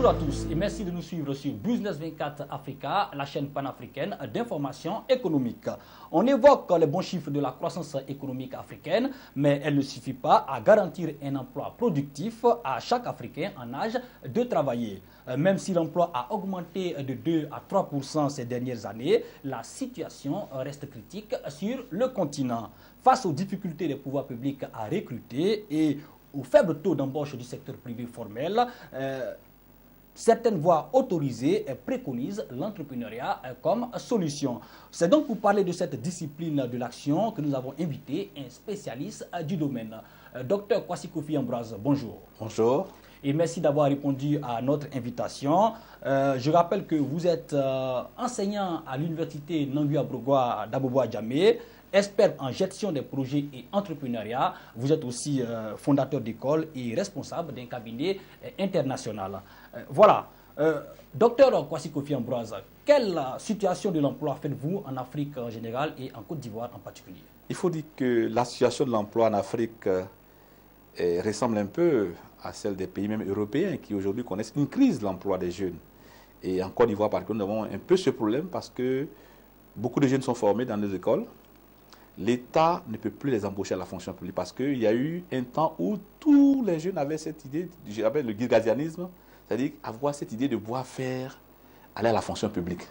Bonjour à tous et merci de nous suivre sur Business 24 Africa, la chaîne panafricaine d'information économique. On évoque les bons chiffres de la croissance économique africaine, mais elle ne suffit pas à garantir un emploi productif à chaque Africain en âge de travailler. Même si l'emploi a augmenté de 2 à 3% ces dernières années, la situation reste critique sur le continent. Face aux difficultés des pouvoirs publics à recruter et au faible taux d'embauche du secteur privé formel, certaines voies autorisées préconisent l'entrepreneuriat comme solution. C'est donc pour parler de cette discipline de l'action que nous avons invité un spécialiste du domaine. Dr Kwasi Kofi Ambroise, bonjour. Bonjour. Et merci d'avoir répondu à notre invitation. Je rappelle que vous êtes enseignant à l'université Nangui Abrogwa d'Abobo-Adjamé, expert en gestion des projets et entrepreneuriat. Vous êtes aussi fondateur d'école et responsable d'un cabinet international. Voilà. Docteur Kwasi Kofi Ambroise, quelle situation de l'emploi faites-vous en Afrique en général et en Côte d'Ivoire en particulier? Il faut dire que la situation de l'emploi en Afrique ressemble un peu à celle des pays même européens qui aujourd'hui connaissent une crise de l'emploi des jeunes. Et en Côte d'Ivoire, par contre, nous avons un peu ce problème parce que beaucoup de jeunes sont formés dans nos écoles. L'État ne peut plus les embaucher à la fonction publique parce qu'il y a eu un temps où tous les jeunes avaient cette idée, j'appelle le guirgazianisme, c'est-à-dire avoir cette idée de pouvoir faire aller à la fonction publique.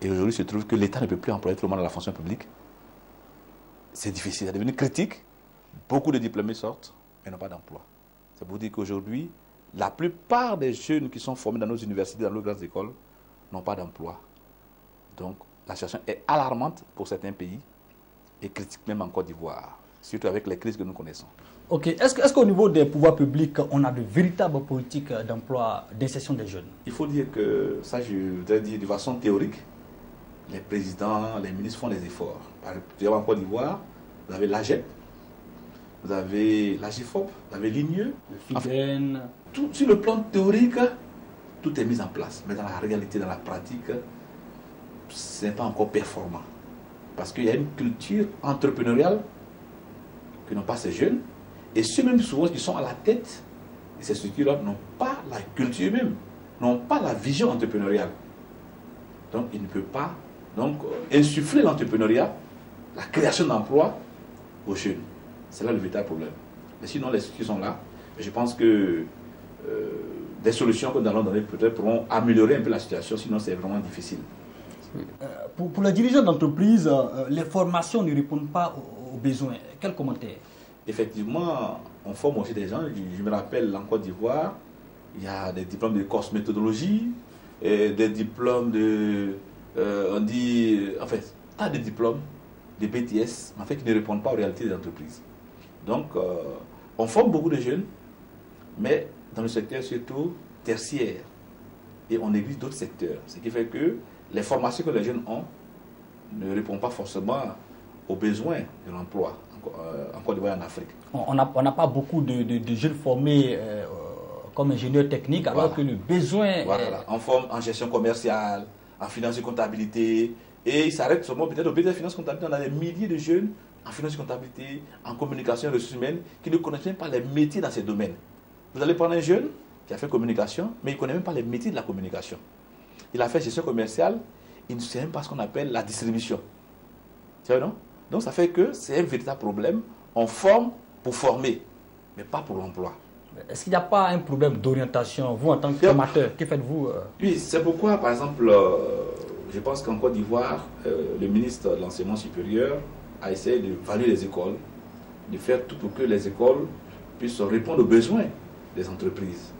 Et aujourd'hui, il se trouve que l'État ne peut plus employer tout le monde à la fonction publique. C'est difficile, c'est devenu critique. Beaucoup de diplômés sortent et n'ont pas d'emploi. C'est pour dire qu'aujourd'hui, la plupart des jeunes qui sont formés dans nos universités, dans nos grandes écoles, n'ont pas d'emploi. Donc, la situation est alarmante pour certains pays et critique même en Côte d'Ivoire, surtout avec les crises que nous connaissons. Ok. Est-ce qu'au niveau des pouvoirs publics, on a de véritables politiques d'emploi, d'insertion des jeunes? Il faut dire que, ça je voudrais dire de façon théorique, les présidents, les ministres font des efforts. Par exemple, en Côte d'Ivoire, vous avez l'AGEP, vous avez l'AGIFOP, vous avez l'INIE. Le FIDEN. Tout, sur le plan théorique, tout est mis en place. Mais dans la réalité, dans la pratique, ce n'est pas encore performant. Parce qu'il y a une culture entrepreneuriale que n'ont pas ces jeunes. Et ceux même souvent qui sont à la tête de ces structures-là n'ont pas la culture même, n'ont pas la vision entrepreneuriale. Donc ils ne peuvent pas insuffler l'entrepreneuriat, la création d'emplois aux jeunes. C'est là le véritable problème. Mais sinon, les structures sont là. Et je pense que des solutions que nous allons donner peut-être pourront améliorer un peu la situation, sinon c'est vraiment difficile. Pour les dirigeants d'entreprise, les formations ne répondent pas aux besoins. Quel commentaire? Effectivement, on forme aussi des gens. Je me rappelle en Côte d'Ivoire, il y a des diplômes de cosmétologie, des diplômes de... pas de diplômes de BTS, mais en fait qui ne répondent pas aux réalités des entreprises. Donc, on forme beaucoup de jeunes, mais dans le secteur surtout tertiaire. Et on néglige d'autres secteurs. Ce qui fait que les formations que les jeunes ont ne répondent pas forcément aux besoins de l'emploi en Côte d'Ivoire et en Afrique. On n'a pas beaucoup de jeunes formés comme ingénieurs techniques, alors que le besoin... Voilà, on forme en gestion commerciale, en finance et comptabilité, et il s'arrête seulement peut-être au BTS finance et comptabilité. On a des milliers de jeunes en finance et comptabilité, en communication et ressources humaines, qui ne connaissent même pas les métiers dans ces domaines. Vous allez prendre un jeune qui a fait communication, mais il ne connaît même pas les métiers de la communication. Il a fait gestion commerciale, il ne sait même pas ce qu'on appelle la distribution. Tu vois, non? Donc ça fait que c'est un véritable problème. On forme pour former, mais pas pour l'emploi. Est-ce qu'il n'y a pas un problème d'orientation, vous en tant que formateur, que faites-vous? Oui, c'est pourquoi, par exemple, je pense qu'en Côte d'Ivoire, le ministre de l'Enseignement supérieur a essayé de valuer les écoles, de faire tout pour que les écoles puissent répondre aux besoins des entreprises.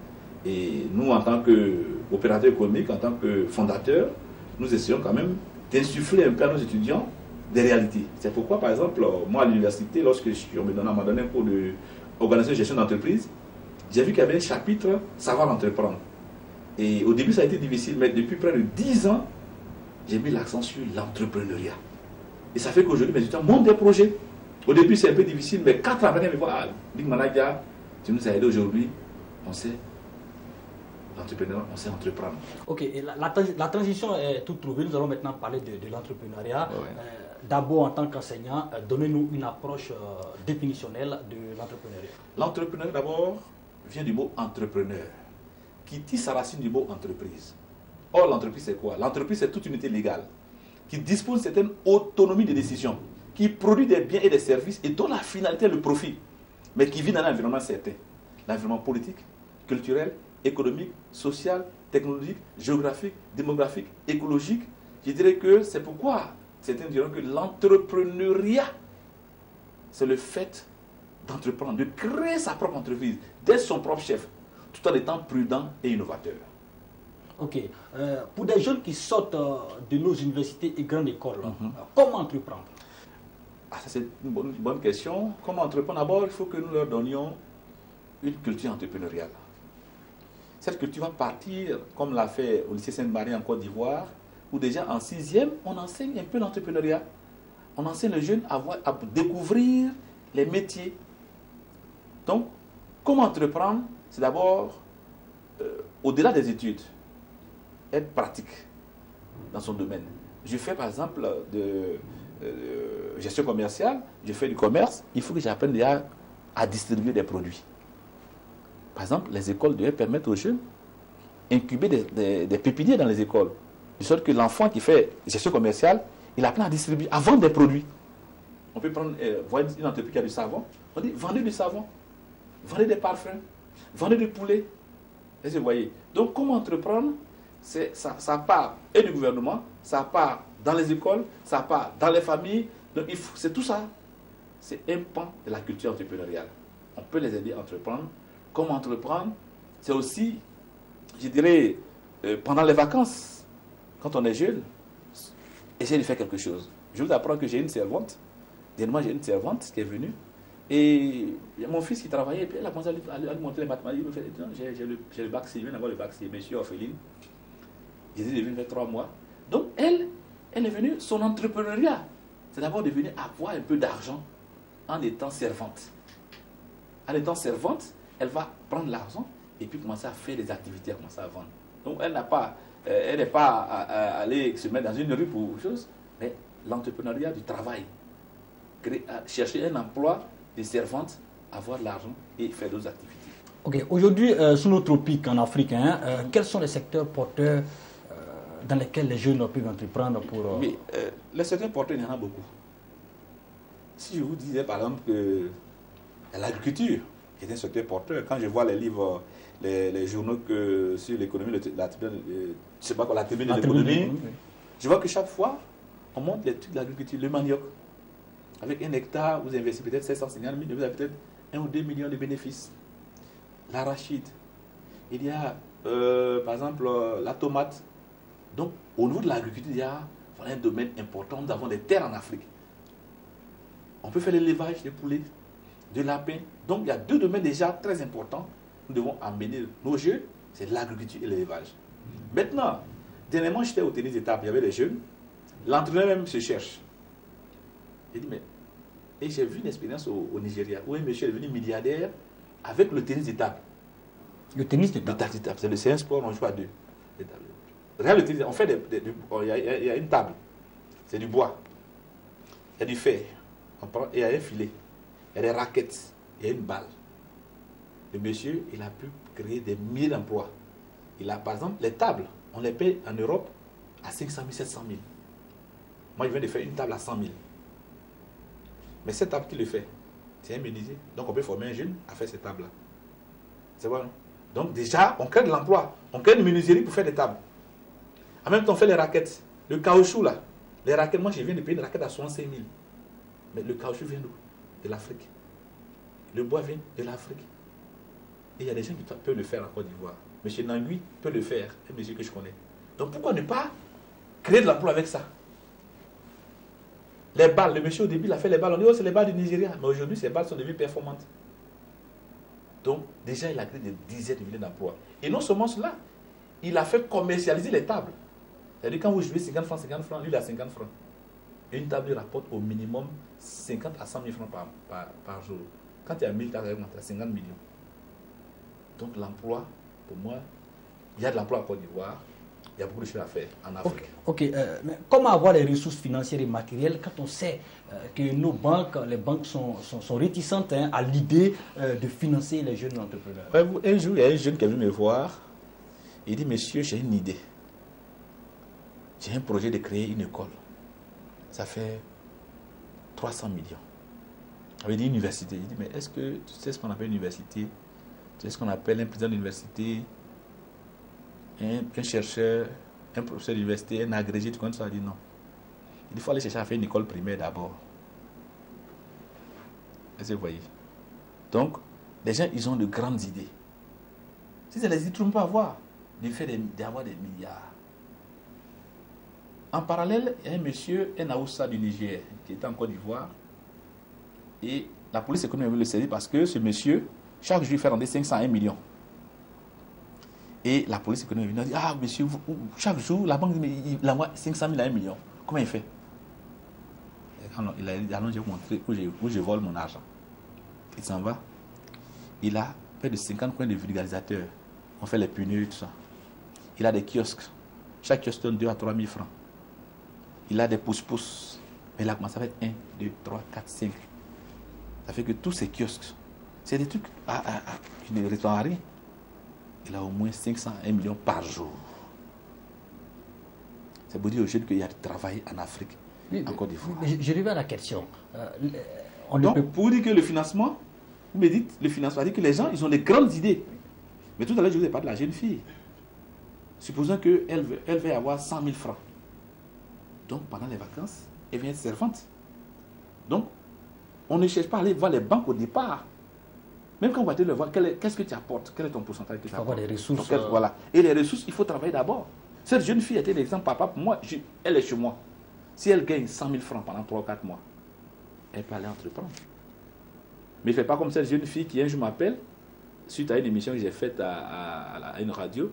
Et nous, en tant qu'opérateurs économiques, en tant que fondateurs, nous essayons quand même d'insuffler un peu à nos étudiants des réalités. C'est pourquoi, par exemple, moi à l'université, lorsque on m'a donné un cours d'organisation et gestion d'entreprise, j'ai vu qu'il y avait un chapitre savoir entreprendre. Et au début, ça a été difficile, mais depuis près de 10 ans, j'ai mis l'accent sur l'entrepreneuriat. Et ça fait qu'aujourd'hui, mes étudiants montent des projets. Au début, c'est un peu difficile, mais 4 ans après, ils me voient, Big Manager, tu nous as aidé aujourd'hui, on sait l'entrepreneuriat, on sait entreprendre. Ok, et la transition est toute trouvée. Nous allons maintenant parler de l'entrepreneuriat. Ouais. D'abord, en tant qu'enseignant, donnez-nous une approche définitionnelle de l'entrepreneuriat. L'entrepreneuriat, d'abord, vient du mot entrepreneur. qui tisse sa racine du mot entreprise. Or, l'entreprise, c'est quoi? L'entreprise, c'est toute unité légale qui dispose d'une certaine autonomie de décision, qui produit des biens et des services et dont la finalité est le profit, mais qui vit dans un environnement certain. L'environnement politique, culturel, économique, social, technologique, géographique, démographique, écologique. Je dirais que c'est pourquoi certains diront que l'entrepreneuriat, c'est le fait d'entreprendre, de créer sa propre entreprise, d'être son propre chef, tout en étant prudent et innovateur. Ok. Pour des jeunes qui sortent de nos universités et grandes écoles, comment entreprendre? Ça, c'est une bonne question. Comment entreprendre? D'abord, il faut que nous leur donnions une culture entrepreneuriale. Cette culture va partir, comme l'a fait au lycée Sainte-Marie en Côte d'Ivoire, où déjà en 6e, on enseigne un peu l'entrepreneuriat. On enseigne les jeunes à découvrir les métiers. Donc, comment entreprendre? C'est d'abord, au-delà des études, être pratique dans son domaine. Je fais par exemple de gestion commerciale, je fais du commerce, il faut que j'apprenne déjà à distribuer des produits. Par exemple, les écoles doivent permettre aux jeunes d'incuber des pépiniers dans les écoles. De sorte que l'enfant qui fait gestion commerciale, il apprend à distribuer, à vendre des produits. On peut prendre voir une entreprise qui a du savon, on dit vendez du savon, vendez des parfums, vendez du poulet. Vous voyez. Donc, comment entreprendre? Ça part et du gouvernement, ça part dans les écoles, ça part dans les familles. Donc, c'est tout ça. C'est un pan de la culture entrepreneuriale. On peut les aider à entreprendre. Comment entreprendre? C'est aussi, je dirais, pendant les vacances, quand on est jeune, essayer de faire quelque chose. Je vous apprends que j'ai une servante. Dernièrement, j'ai une servante qui est venue. Et il y a mon fils qui travaillait, et puis elle a commencé à lui montrer les mathématiques. Il me fait, j'ai le bac C, je viens d'avoir le bac C, monsieur Orpheline. J'ai dit, de venir faire 3 mois. Donc, elle est venue, son entrepreneuriat, c'est d'abord de venir avoir un peu d'argent en étant servante. En étant servante, elle va prendre l'argent et puis commencer à faire des activités, à commencer à vendre. Donc, elle n'est pas allée se mettre dans une rue pour autre chose, mais l'entrepreneuriat du travail. Chercher un emploi de servante, avoir de l'argent et faire d'autres activités. Ok, aujourd'hui, sous nos tropiques en Afrique, quels sont les secteurs porteurs dans lesquels les jeunes peuvent entreprendre pour... Mais les secteurs porteurs, il y en a beaucoup. Si je vous disais par exemple que l'agriculture est un secteur porteur, quand je vois les livres, les journaux sur l'économie, la tribune de l'économie, je vois que chaque fois, on montre les trucs de l'agriculture, le manioc. Avec 1 hectare, vous investissez peut-être 750 000, vous avez peut-être 1 ou 2 millions de bénéfices. L'arachide, il y a par exemple la tomate. Donc, au niveau de l'agriculture, il y a un domaine important. Nous avons des terres en Afrique. On peut faire l'élevage de poulets, de lapins. Donc, il y a 2 domaines déjà très importants. Nous devons amener nos jeunes, c'est l'agriculture et l'élevage. Maintenant, dernièrement, j'étais au tennis de table, il y avait des jeunes. L'entraîneur même se cherche. Il dit, mais... Et j'ai vu une expérience au Nigeria, où un monsieur est devenu milliardaire avec le tennis de table. Le tennis de table? C'est un sport, on joue à 2. Regarde le tennis, on fait il y a une table, c'est du bois, il y a du fer, il y a un filet, il y a des raquettes, il y a une balle. Le monsieur, il a pu créer des milliers d'emplois. Il a, par exemple, les tables, on les paye en Europe à 500 000, 700 000. Moi, je viens de faire une table à 100 000. Mais cette table qui le fait, c'est un menuisier. Donc, on peut former un jeune à faire cette table-là. C'est bon, non? Donc, déjà, on crée de l'emploi. On crée une menuiserie pour faire des tables. En même temps, on fait les raquettes. Le caoutchouc, là. Les raquettes, moi, je viens de payer une raquette à 65 000. Mais le caoutchouc vient d'où? De l'Afrique. Le bois vient de l'Afrique. Et il y a des gens qui peuvent le faire en Côte d'Ivoire. M. Nangui peut le faire, un monsieur que je connais. Donc, pourquoi ne pas créer de l'emploi avec ça? Les balles, le monsieur au début, il a fait les balles. On dit, oh, c'est les balles du Nigeria. Mais aujourd'hui, ces balles sont devenues performantes. Donc, déjà, il a créé des dizaines de milliers d'emplois. Et non seulement cela, il a fait commercialiser les tables. C'est-à-dire, quand vous jouez 50 francs, lui, il a 50 francs. Et une table, il rapporte au minimum 50 à 100 000 francs par jour. Quand il y a 1000 tables, il y a 50 millions. Donc, l'emploi, pour moi, il y a de l'emploi en Côte d'Ivoire. Il y a beaucoup de choses à faire en Afrique. Ok, mais comment avoir les ressources financières et matérielles quand on sait que nos banques, les banques sont réticentes à l'idée de financer les jeunes entrepreneurs? Un jour, il y a un jeune qui est venu me voir Il dit, monsieur, j'ai une idée. J'ai un projet de créer une école. Ça fait 300 millions. Il avait dit université. Il dit, mais est-ce que tu sais ce qu'on appelle une université? Tu sais ce qu'on appelle un président d'université, un chercheur, un professeur d'université, un agrégé, tu connais ça? Il dit non. Il faut aller chercher à faire une école primaire d'abord. Est-ce que vous voyez? Donc, les gens, ils ont de grandes idées. Si c'est les idées, tout le monde peut avoir. D'avoir des milliards. En parallèle, il y a un monsieur, un Aoussa du Niger, qui était en Côte d'Ivoire. Et la police économique veut le saisir parce que ce monsieur, chaque jour, il fait rentrer 501 millions. Et la police économique vient dire, ah monsieur, chaque jour, la banque dit, il envoie 500 000 à 1 million. Comment il fait? Il a dit, allons, je vais vous montrer où je vole mon argent. Il s'en va. Il a près de 50 coins de vulgarisateurs. On fait les pneus et tout ça. Il a des kiosques. Chaque kiosque donne 2 à 3 000 francs. Il a des pouces-pouces. Mais il a commencé à faire 1, 2, 3, 4, 5. Ça fait que tous ces kiosques, c'est des trucs qui ne répondent à rien. Il a au moins 501 millions par jour. C'est pour dire aux jeunes qu'il y a du travail en Afrique, en Côte d'Ivoire. Je reviens à la question. Donc, pour dire que le financement, vous me dites, le financement, dire que les gens, ils ont des grandes idées. Mais tout à l'heure, je vous ai parlé de la jeune fille. Supposons qu'elle veut avoir 100 000 francs. Donc, pendant les vacances, elle vient être servante. Donc, on ne cherche pas à aller voir les banques au départ. Même quand on va te le voir, qu'est-ce que tu apportes? Quel est ton pourcentage que tu apportes? Il faut avoir des ressources. Donc, voilà. Et les ressources, il faut travailler d'abord. Cette jeune fille était l'exemple, papa, pour moi, elle est chez moi. Si elle gagne 100 000 francs pendant 3 ou 4 mois, elle peut aller entreprendre. Mais il ne fait pas comme cette jeune fille qui un jour m'appelle, suite à une émission que j'ai faite à une radio.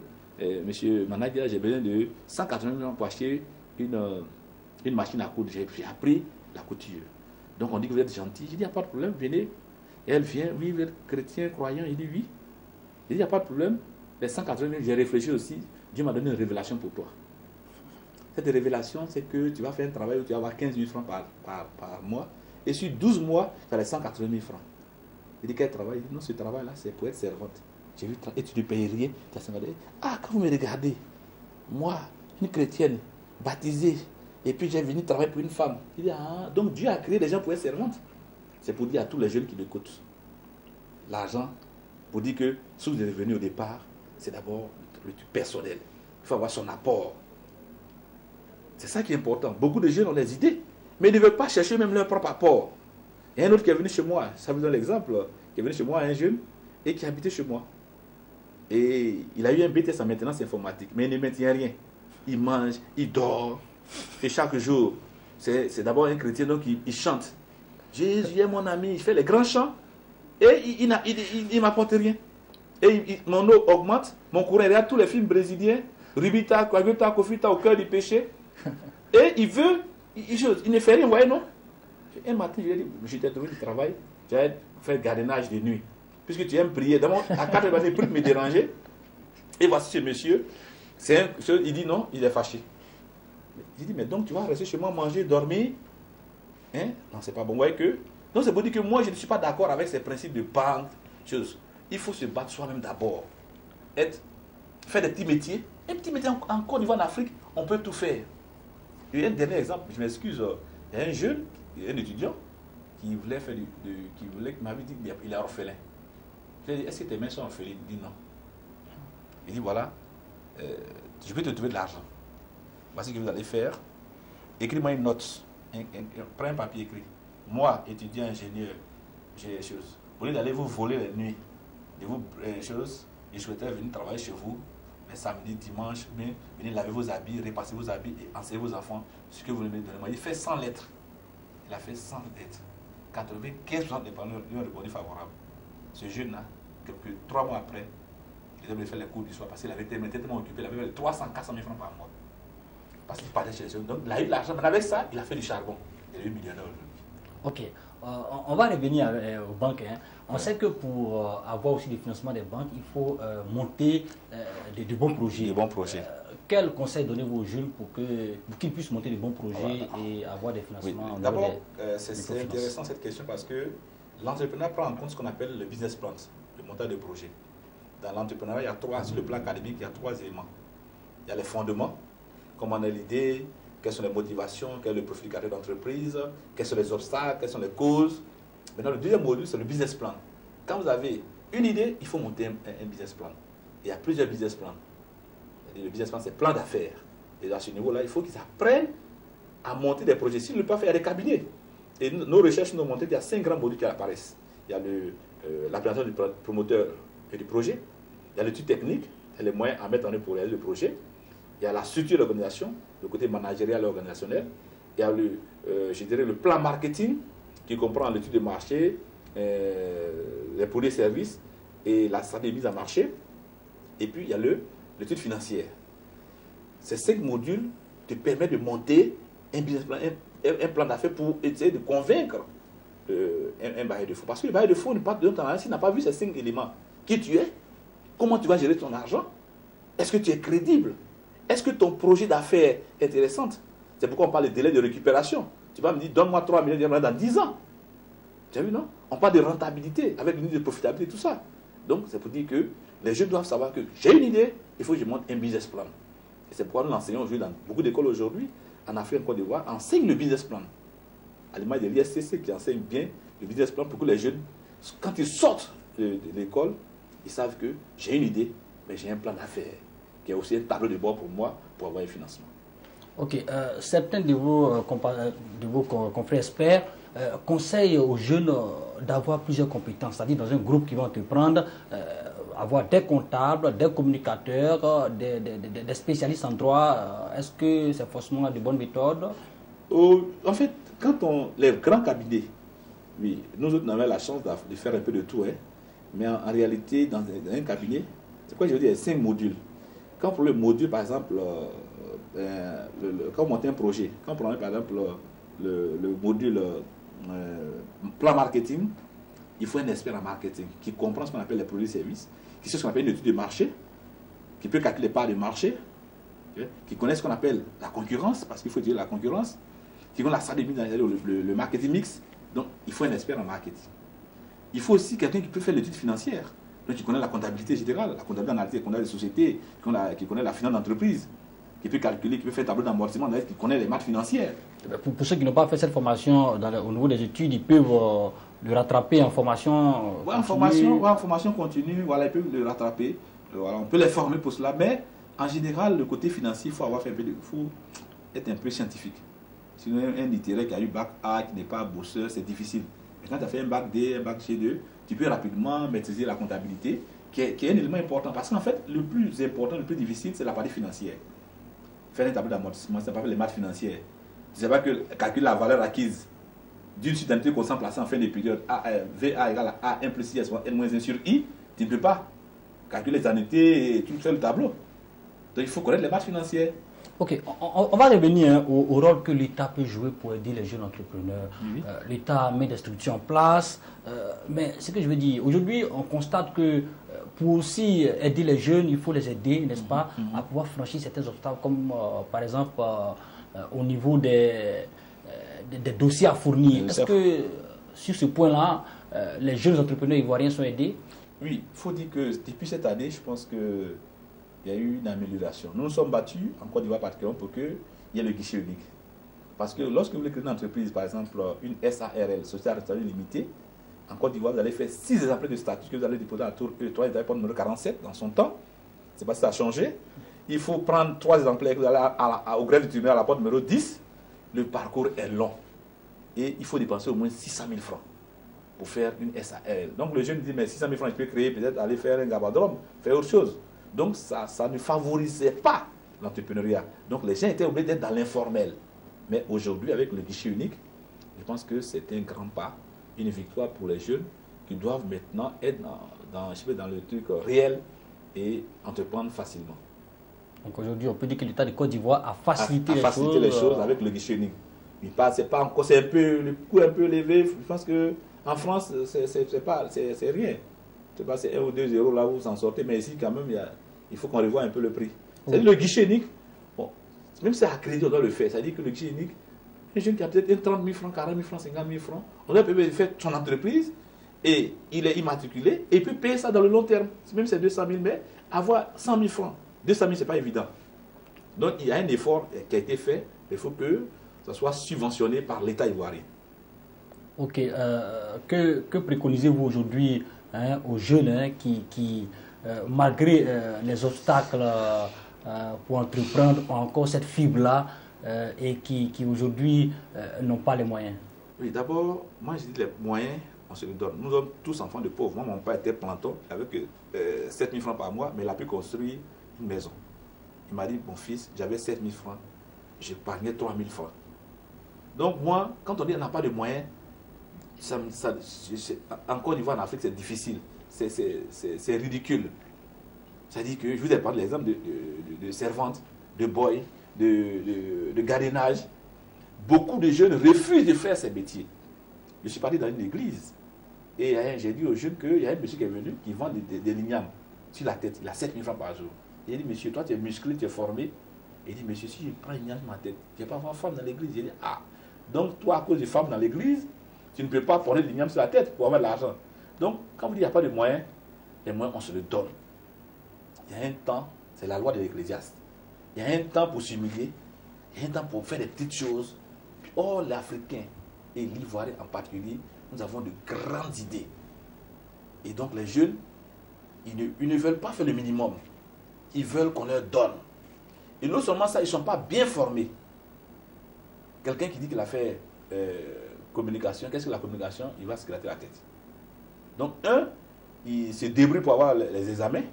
Monsieur Manadia, j'ai besoin de 180 millions pour acheter une machine à coudre. J'ai appris la couture. Donc on dit que vous êtes gentil. Je dis, il n'y a pas de problème, venez. Et elle vient, oui, vous êtes chrétien, croyant. Il dit oui. Il dit, il n'y a pas de problème. Les 180 millions, j'ai réfléchi aussi. Dieu m'a donné une révélation pour toi. Cette révélation, c'est que tu vas faire un travail où tu vas avoir 15 000 francs par mois. Et sur 12 mois, tu as les 180 000 francs. Il dit, quel travail? Il dit, non, ce travail-là, c'est pour être servante. J'ai vu, et tu ne payes rien. Ah, quand vous me regardez, moi, une chrétienne, baptisée, et puis j'ai venu travailler pour une femme. Il dit, ah, donc Dieu a créé des gens pour être servantes. C'est pour dire à tous les jeunes qui l'écoutent, l'argent, pour dire que si vous êtes venu au départ, c'est d'abord le truc personnel. Il faut avoir son apport. C'est ça qui est important. Beaucoup de jeunes ont des idées, mais ils ne veulent pas chercher même leur propre apport. Il y a un autre qui est venu chez moi, ça vous donne l'exemple, qui est venu chez moi, un jeune, et qui habitait chez moi. Et il a eu un BTS en maintenance informatique, mais il ne maintient rien. Il mange, il dort, et chaque jour, c'est d'abord un chrétien, donc il chante. Jésus est mon ami, il fait les grands chants, et il ne m'apporte rien. Et mon eau augmente, mon courant, il regarde tous les films brésiliens, Rubita, Coaguta, Kofita, au cœur du péché, et il veut, il ne fait rien, vous voyez, non? Un matin, je lui ai dit, je t'ai trouvé du travail, j'allais faire gardiennage de nuit. Puisque tu aimes prier, d'abord, à 4 heures, il peut me déranger. Et voici ce monsieur, il dit non, il est fâché. Il dit, mais donc tu vas rester chez moi, manger, dormir? Hein? Non, c'est pas bon. Vous voyez que. Donc c'est pour dire que moi, je ne suis pas d'accord avec ces principes de banque, choses. Il faut se battre soi-même d'abord. Faire des petits métiers. Un petit métier en Côte d'Ivoire, en Afrique, on peut tout faire. Et un dernier exemple, je m'excuse, il y a un jeune, un étudiant, qui voulait faire qui m'avait dit qu'il est orphelin. Je lui ai dit, est-ce que tes mains sont orphelines? Il dit non. Il dit, voilà, je vais te trouver de l'argent. Voici ce que vous allez faire. Écris-moi une note. Prends un papier écrit. Moi, étudiant ingénieur, j'ai des choses. Au lieu d'aller vous voler les nuits, de vous choses, je souhaiterais venir travailler chez vous, les samedis, dimanches, venir laver vos habits, repasser vos habits et enseigner vos enfants ce que vous voulez me donner. Il fait 100 lettres. Il a fait 100 lettres. 95% des parents lui ont répondu favorable. Ce jeune-là, 3 mois après, il devait faire les cours du soir parce qu'il avait été tellement occupé, il avait 300, 400 000 francs par mois. Parce qu'il parlait chez les jeunes. Donc il a eu de l'argent, mais avec ça, il a fait du charbon. Il est eu millionnaire aujourd'hui. Ok. On va revenir aux banques. Hein. On sait que pour avoir aussi des financements des banques, il faut monter de bons projets. De bons projets. Quel conseil donnez-vous aux jeunes pour qu'ils puissent monter de bons projets et avoir des financements? Oui. D'abord, c'est intéressant cette question parce que l'entrepreneur prend en compte ce qu'on appelle le business plan, le montage de projet. dans l'entrepreneuriat, il y a trois, sur le plan académique, il y a trois éléments. Il y a les fondements, comment on a l'idée, quelles sont les motivations, quel est le profil du cadre d'entreprise, quels sont les obstacles, quelles sont les causes. Maintenant, le deuxième module, c'est le business plan. Quand vous avez une idée, il faut monter un business plan. Il y a plusieurs business plans. Le business plan, c'est plan d'affaires. Et à ce niveau-là, il faut qu'ils apprennent à monter des projets. S'ils ne le peuvent pas faire, il y a des cabinets. Et nos recherches nous ont montré qu'il y a 5 grands modules qui apparaissent. Il y a la présentation du promoteur et du projet. Il y a l'étude technique, et les moyens à mettre en œuvre pour réaliser le projet. Il y a la structure de l'organisation, le côté managérial et organisationnel. Il y a je dirais, le plan marketing, qui comprend l'étude de marché, les produits et services et la stratégie de mise en marché. Et puis, il y a l'étude financière. Ces 5 modules te permettent de monter un business plan, un plan d'affaires pour essayer de convaincre un bailleur de fonds. Parce que le bailleur de fonds s'il n'a pas vu ces 5 éléments, qui tu es, comment tu vas gérer ton argent, est-ce que tu es crédible, est-ce que ton projet d'affaires est intéressant. C'est pourquoi on parle de délai de récupération. Tu vas me dire, donne-moi 3 millions d'euros dans 10 ans. Tu as vu, non? On parle de rentabilité, avec une idée de profitabilité, tout ça. Donc, c'est pour dire que les jeunes doivent savoir que j'ai une idée, il faut que je monte un business plan. Et c'est pourquoi nous l'enseignons aujourd'hui dans beaucoup d'écoles aujourd'hui, en Afrique, en Côte d'Ivoire, enseignent le business plan. À l'image de l'ISCC qui enseigne bien le business plan pour que les jeunes, quand ils sortent de l'école, ils savent que j'ai une idée, mais j'ai un plan d'affaires, qui est aussi un tableau de bord pour moi, pour avoir un financement. Ok, certains de vos confrères experts conseillent aux jeunes d'avoir plusieurs compétences, c'est-à-dire dans un groupe qui va entreprendre, avoir des comptables, des communicateurs, des spécialistes en droit. Est-ce que c'est forcément de bonnes méthodes? En fait, les grands cabinets, oui, nous autres, on avait la chance de faire un peu de tout, hein, mais en réalité, dans un cabinet, c'est quoi je veux dire, 5 modules. Quand on prend le module, par exemple, quand on monte un projet, quand on prend par exemple le module plan marketing, il faut un expert en marketing qui comprend ce qu'on appelle les produits et services, qui sait ce qu'on appelle une étude de marché, qui peut calculer les parts de marché, qui connaît ce qu'on appelle la concurrence, parce qu'il faut dire la concurrence, qui connaît la stratégie, le marketing mix. Donc, il faut un expert en marketing. Il faut aussi quelqu'un qui peut faire l'étude financière, donc qui connaît la comptabilité générale, la comptabilité analytique, qui connaît les sociétés, qui connaît la finance d'entreprise, qui peut calculer, qui peut faire un tableau d'amortissement, qui connaît les maths financières. Pour ceux qui n'ont pas fait cette formation au niveau des études, ils peuvent le rattraper en formation continue. En formation continue, voilà, ils peuvent le rattraper. Voilà, on peut les former pour cela, mais en général, le côté financier, il faut être un peu scientifique. Sinon, un littéraire qui a eu bac A, qui n'est pas bosseur, c'est difficile. Mais quand tu as fait un bac D, un bac G2, tu peux rapidement maîtriser la comptabilité, qui est un élément important. Parce qu'en fait, le plus important, le plus difficile, c'est la partie financière. Faire un tableau d'amortissement, c'est pas les maths financières. Tu ne sais pas que calculer la valeur acquise d'une suite d'années qu'on s'en place en fin de période, VA égale à A1 plus I, N moins 1 sur I, tu ne peux pas calculer les annuités et tout faire le tableau. Donc il faut connaître les maths financières. Ok, on va revenir au rôle que l'État peut jouer pour aider les jeunes entrepreneurs. Oui. L'État met des structures en place, mais ce que je veux dire, aujourd'hui, on constate que pour aussi aider les jeunes, il faut les aider, n'est-ce pas, à pouvoir franchir certains obstacles, comme par exemple au niveau des dossiers à fournir. Est-ce que sur ce point-là, les jeunes entrepreneurs ivoiriens sont aidés? Oui, il faut dire que depuis cette année, je pense que il y a eu une amélioration. Nous nous sommes battus, en Côte d'Ivoire particulièrement, pour qu'il y ait le guichet unique. Parce que lorsque vous voulez créer une entreprise, par exemple une SARL, Société à responsabilité limitée, en Côte d'Ivoire, vous allez faire 6 exemplaires de statut que vous allez déposer à la tour E3, vous allez prendre le numéro 47 dans son temps. Je ne sais pas si ça a changé. Il faut prendre 3 exemplaires que vous allez au greffe du tribunal à la porte numéro 10. Le parcours est long. Et il faut dépenser au moins 600 000 francs pour faire une SARL. Donc le jeune dit, mais 600 000 francs, je peux créer, peut-être aller faire un gabadrome, faire autre chose. Donc ça ne favorisait pas l'entrepreneuriat. Donc les gens étaient obligés d'être dans l'informel. Mais aujourd'hui, avec le guichet unique, je pense que c'est un grand pas, une victoire pour les jeunes qui doivent maintenant être dans le truc réel et entreprendre facilement. Donc aujourd'hui, on peut dire que l'État de Côte d'Ivoire a facilité les choses avec le guichet unique. Mais c'est pas encore, c'est un peu le coût un peu élevé. Je pense que en France, c'est rien. C'est 1 ou 2 euros là où vous en sortez, mais ici quand même, il faut qu'on revoie un peu le prix. C'est-à-dire le guichet unique, bon, même si c'est accrédité, on doit le faire. C'est-à-dire que le guichet unique, un jeune qui a peut-être 30 000 francs, 40 000 francs, 50 000 francs, on doit peut-être faire son entreprise et il est immatriculé, et il peut payer ça dans le long terme. Même si c'est 200 000, mais avoir 100 000 francs. 200 000, ce n'est pas évident. Donc, il y a un effort qui a été fait. Il faut que ça soit subventionné par l'État ivoirien. Ok. Que préconisez-vous aujourd'hui aux jeunes qui malgré les obstacles pour entreprendre, ont encore cette fibre-là et qui aujourd'hui n'ont pas les moyens? Oui, d'abord, moi je dis les moyens, on se les donne. Nous sommes tous enfants de pauvres. Moi, mon père était planton avec 7 000 francs par mois, mais il a pu construire une maison. Il m'a dit, mon fils, j'avais 7 000 francs, j'épargnais 3 000 francs. Donc moi, quand on dit qu'on n'a pas de moyens, en Côte d'Ivoire, en Afrique, c'est difficile. C'est ridicule. C'est-à-dire que je vous ai parlé l'exemple de servantes, de boy, de gardiennage. Beaucoup de jeunes refusent de faire ces métiers. Je suis parti dans une église et j'ai dit aux jeunes qu'il y a un monsieur qui est venu qui vend des lignames sur la tête. Il a 7 000 francs par jour. Il a dit, monsieur, toi tu es musclé, tu es formé. Il dit, monsieur, si je prends une ligname sur ma tête, je ne vais pas avoir femme dans l'église. Il dit, ah, donc toi, à cause des femmes dans l'église, tu ne peux pas porter des lignames sur la tête pour avoir de l'argent. Donc, quand vous dites qu'il n'y a pas de moyens, les moyens, on se le donne. Il y a un temps, c'est la loi de l'Ecclésiaste. Il y a un temps pour s'humilier, il y a un temps pour faire des petites choses. Oh, l'Africain et l'Ivoirien en particulier, nous avons de grandes idées. Et donc les jeunes, ils ne veulent pas faire le minimum. Ils veulent qu'on leur donne. Et non seulement ça, ils ne sont pas bien formés. Quelqu'un qui dit qu'il a fait communication, qu'est-ce que la communication? Il va se gratter la tête. Donc il se débrouille pour avoir les examens.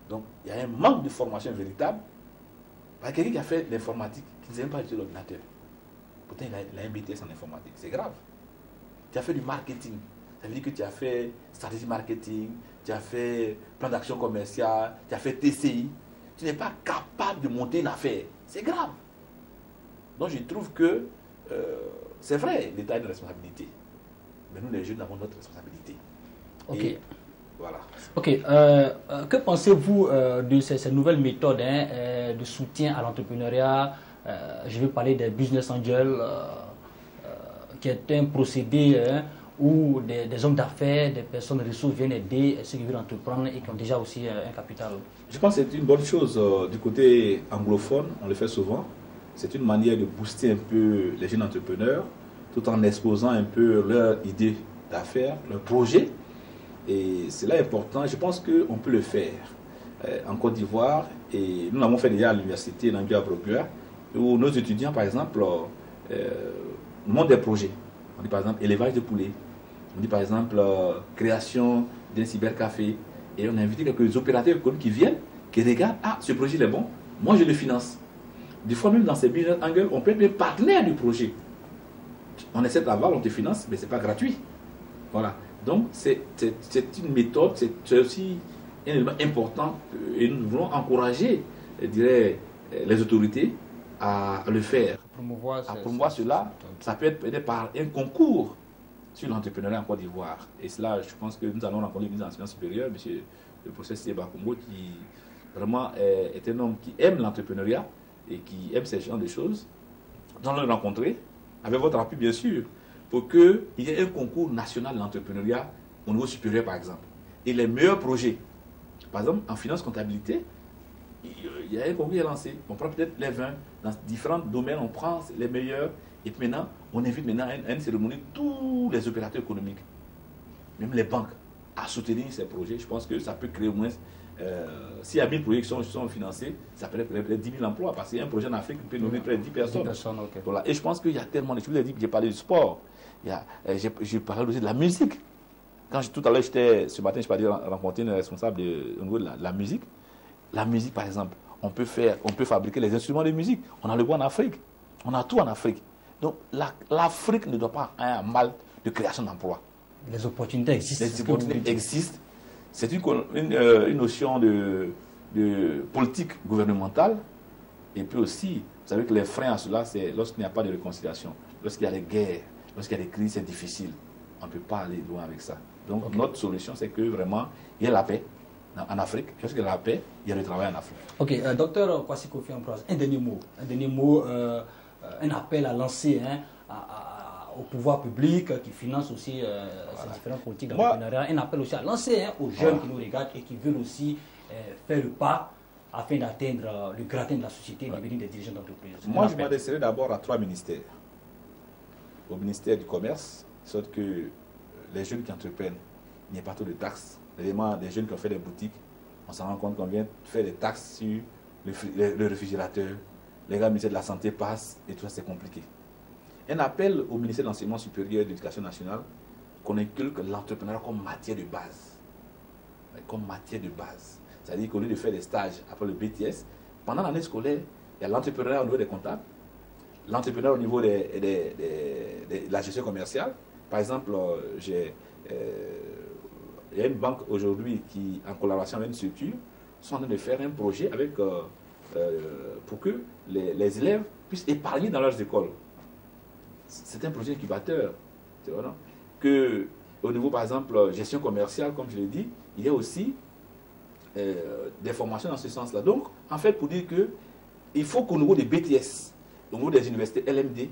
Donc il y a un manque de formation véritable. Par quelqu'un qui a fait l'informatique, qui ne sait même pas utiliser l'ordinateur. Pourtant, il a un BTS en informatique. C'est grave. Tu as fait du marketing. Ça veut dire que tu as fait stratégie marketing, tu as fait plan d'action commerciale, tu as fait TCI. Tu n'es pas capable de monter une affaire. C'est grave. Donc, je trouve que c'est vrai, l'État a une responsabilité. Mais nous, les jeunes, avons notre responsabilité. Ok. Et voilà. Ok. Que pensez-vous de ces nouvelles méthodes de soutien à l'entrepreneuriat? Je vais parler des business angels, qui est un procédé où des hommes d'affaires, des personnes ressources viennent aider ceux qui veulent entreprendre et qui ont déjà aussi un capital. Je pense que c'est une bonne chose du côté anglophone, on le fait souvent. C'est une manière de booster un peu les jeunes entrepreneurs tout en exposant un peu leurs idées d'affaires, leurs projets. Et c'est là important, je pense qu'on peut le faire en Côte d'Ivoire. Et nous l'avons fait déjà à l'université Nambia Brogua, où nos étudiants, par exemple, montent des projets. On dit par exemple élevage de poulets, on dit par exemple création d'un cybercafé. Et on a invité quelques opérateurs économiques qui viennent, qui regardent, ah, ce projet il est bon, moi je le finance. Des fois même dans ces business angles, on peut être partenaire du projet. On essaie d'avoir, on te finance, mais ce n'est pas gratuit. Voilà. Donc c'est une méthode, c'est aussi un élément important et nous voulons encourager, je dirais, les autorités à le faire. À promouvoir cela, ça peut être aidé par un concours sur l'entrepreneuriat en Côte d'Ivoire. Et cela, je pense que nous allons rencontrer le ministre de l'Enseignement supérieur, M. le professeur Sieba Congo, qui vraiment est un homme qui aime l'entrepreneuriat et qui aime ces genres de choses. Nous allons le rencontrer, avec votre appui bien sûr, pour qu'il y ait un concours national d'entrepreneuriat au niveau supérieur par exemple. Et les meilleurs projets, par exemple en finance comptabilité, il y a un concours qui est lancé. On prend peut-être les 20 dans différents domaines, on prend les meilleurs. Et puis maintenant, on invite maintenant à une cérémonie tous les opérateurs économiques, même les banques, à soutenir ces projets. Je pense que ça peut créer au moins, s'il y a 1000 projets qui sont financés, ça peut être 10 000 emplois. Parce qu'un projet en Afrique peut nommer près de 10 personnes. Okay. Voilà. Et je pense qu'il y a tellement de choses. Je vous ai dit que j'ai parlé du sport. J'ai parlé aussi de la musique. Tout à l'heure, ce matin, je suis allé rencontrer une responsable au niveau de la musique. La musique, par exemple, on peut fabriquer les instruments de musique. On a le bois en Afrique. On a tout en Afrique. Donc, l'Afrique ne doit pas avoir un mal de création d'emplois. Les opportunités existent. Les opportunités existent. C'est une notion de politique gouvernementale. Et puis aussi, vous savez que les freins à cela, c'est lorsqu'il n'y a pas de réconciliation. Lorsqu'il y a des guerres, lorsqu'il y a des crises, c'est difficile. On ne peut pas aller loin avec ça. Donc, notre solution, c'est que vraiment, il y ait la paix en Afrique. Lorsqu'il y a la paix, il y a le travail en Afrique. Ok, docteur Kwasi Kofi Ambroise, un dernier mot, un appel à lancer au pouvoir public qui finance aussi ces différentes politiques d'entrepreneuriat. Un appel aussi à lancer aux jeunes qui nous regardent et qui veulent aussi faire le pas afin d'atteindre le gratin de la société et devenir des dirigeants d'entreprise. Moi, je m'adresserai d'abord à 3 ministères. Au ministère du Commerce, sorte que les jeunes qui entreprennent, il n'y a pas trop de taxes. Évidemment, les jeunes qui ont fait des boutiques, on s'en rend compte qu'on vient faire des taxes sur le réfrigérateur. Les gars du ministère de la Santé passent et tout ça, c'est compliqué. Un appel au ministère de l'Enseignement supérieur et de l'Éducation nationale qu'on inculque l'entrepreneuriat comme matière de base. Comme matière de base. C'est-à-dire qu'au lieu de faire des stages après le BTS, pendant l'année scolaire, il y a l'entrepreneuriat au niveau des comptables, l'entrepreneuriat au niveau de la gestion commerciale. Par exemple, il y a une banque aujourd'hui qui, en collaboration avec une structure, sont en train de faire un projet avec, pour que les élèves puissent épargner dans leurs écoles. C'est un projet incubateur. Que, au niveau, par exemple, gestion commerciale, comme je l'ai dit, il y a aussi des formations dans ce sens-là. Donc, en fait, pour dire que il faut qu'au niveau des BTS, au niveau des universités LMD,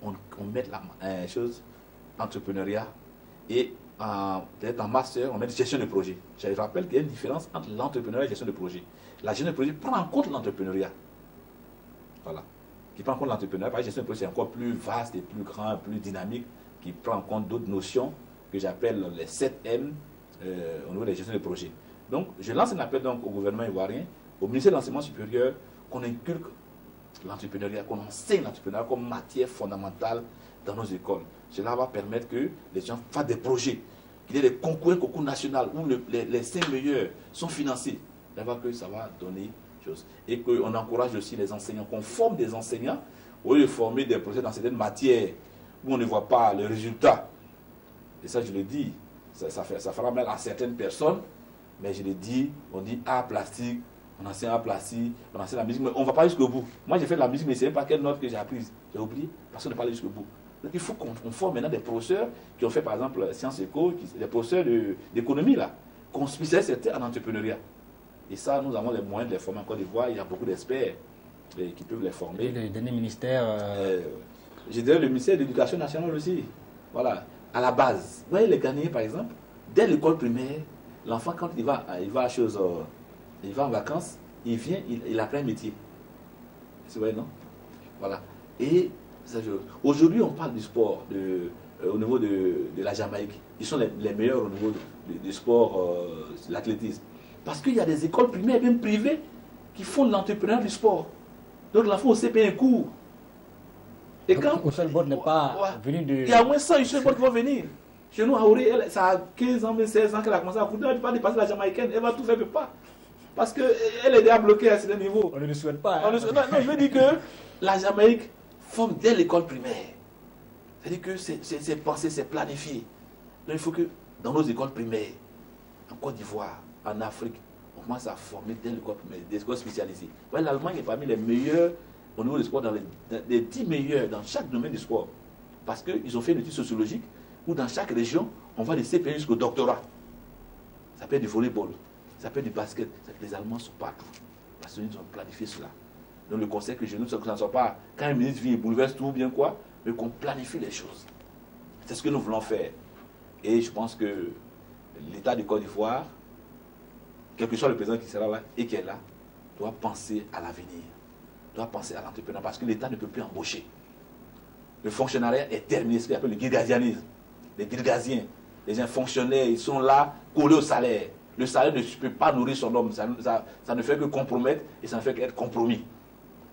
on mette la chose entrepreneuriat et peut-être en master, on met gestion de projet. Je rappelle qu'il y a une différence entre l'entrepreneuriat et la gestion de projet. La gestion de projet prend en compte l'entrepreneuriat. Voilà. Qui prend en compte l'entrepreneuriat. La gestion de projet, c'est encore plus vaste et plus grand, plus dynamique, qui prend en compte d'autres notions que j'appelle les 7M au niveau de la gestion de projet. Donc, je lance un appel donc au gouvernement ivoirien, au ministère de l'Enseignement supérieur, qu'on inculque l'entrepreneuriat, qu'on enseigne l'entrepreneuriat comme matière fondamentale dans nos écoles. Cela va permettre que les gens fassent des projets, qu'il y ait des concours nationaux où les 5 meilleurs sont financés. D'abord que ça va donner chose. Et qu'on encourage aussi les enseignants, qu'on forme des enseignants, au lieu de former des projets dans certaines matières où on ne voit pas le résultat. Et ça, je le dis, ça fera mal à certaines personnes. Mais je l'ai dit, on dit art plastique, on enseigne art plastique, on enseigne la musique, mais on ne va pas jusqu'au bout. Moi, j'ai fait de la musique, mais je ne sais pas quelle note que j'ai apprise. J'ai oublié, parce qu'on n'est pas allé jusqu'au bout. Donc, il faut qu'on forme maintenant des professeurs qui ont fait, par exemple, Sciences Éco, des professeurs d'économie, là, qu'on spécialise en entrepreneuriat. Et ça, nous avons les moyens de les former en Côte d'Ivoire. Il y a beaucoup d'experts qui peuvent les former. Et le dernier ministère je dirais le ministère de l'Éducation nationale aussi. Voilà, à la base. Vous voyez, les Ghanéens, par exemple, dès l'école primaire, l'enfant, quand il va en vacances, il vient, il apprend un métier. C'est vrai, non? Voilà. Et aujourd'hui, on parle du sport au niveau de la Jamaïque. Ils sont les meilleurs au niveau du sport, de l'athlétisme. Parce qu'il y a des écoles primaires, même privées, qui font de l'entrepreneuriat du sport. Donc, l'enfant aussi paye un cours. Et quand Usain Bolt n'est pas venu de... Il y a au moins 100 Usain Bolt qui vont venir. Chez nous, à Auré, ça a 15 ans, 16 ans qu'elle a commencé à courir. Elle ne peut pas dépasser la Jamaïcaine. Elle va tout faire, elle ne peut pas. Parce qu'elle est déjà bloquée à ce niveau. On ne le souhaite pas. Hein. Non, je veux dire que la Jamaïque forme dès l'école primaire. C'est-à-dire que c'est pensé, c'est planifié. Donc il faut que dans nos écoles primaires, en Côte d'Ivoire, en Afrique, on commence à former dès l'école primaire, des écoles spécialisées. L'Allemagne est parmi les meilleurs au niveau du sport, dans les 10 meilleurs dans chaque domaine du sport. Parce qu'ils ont fait une étude sociologique où dans chaque région, on va des CPI jusqu'au doctorat. Ça peut être du volleyball, ça peut être du basket. Les Allemands sont partout. Parce qu'ils ont planifié cela. Donc le conseil que je nous, c'est que ça ne soit pas quand un ministre vient et bouleverse tout ou bien quoi, mais qu'on planifie les choses. C'est ce que nous voulons faire. Et je pense que l'État de Côte d'Ivoire, quel que soit le président qui sera là et qui est là, doit penser à l'avenir, doit penser à l'entrepreneuriat, parce que l'État ne peut plus embaucher. Le fonctionnariat est terminé, ce qu'on appelle le guirgazianisme. Les guirgaziens, les gens fonctionnaires, ils sont là, collés au salaire. Le salaire ne peut pas nourrir son homme, ça ne fait que compromettre et ça ne fait qu'être compromis.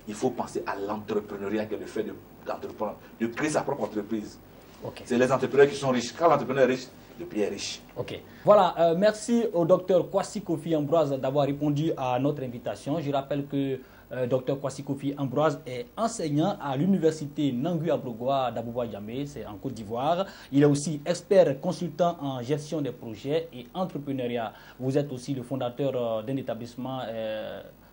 Il faut penser à l'entrepreneuriat, qui est le fait d'entreprendre, de créer sa propre entreprise. Okay. C'est les entrepreneurs qui sont riches. Quand l'entrepreneur est riche, le pays est riche. Ok. Voilà, merci au docteur Kwasi Kofi Ambroise d'avoir répondu à notre invitation. Je rappelle que Dr Kwasi Kofi Ambroise est enseignant à l'université Nangui Abrogoa d'Abouba-Djamé, c'est en Côte d'Ivoire. Il est aussi expert consultant en gestion des projets et entrepreneuriat. Vous êtes aussi le fondateur d'un établissement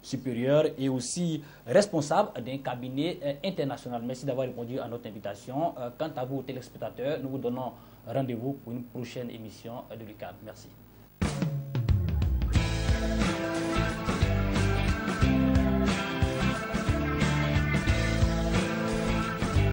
supérieur et aussi responsable d'un cabinet international. Merci d'avoir répondu à notre invitation. Quant à vous, téléspectateurs, nous vous donnons rendez-vous pour une prochaine émission de l'UCAD. Merci.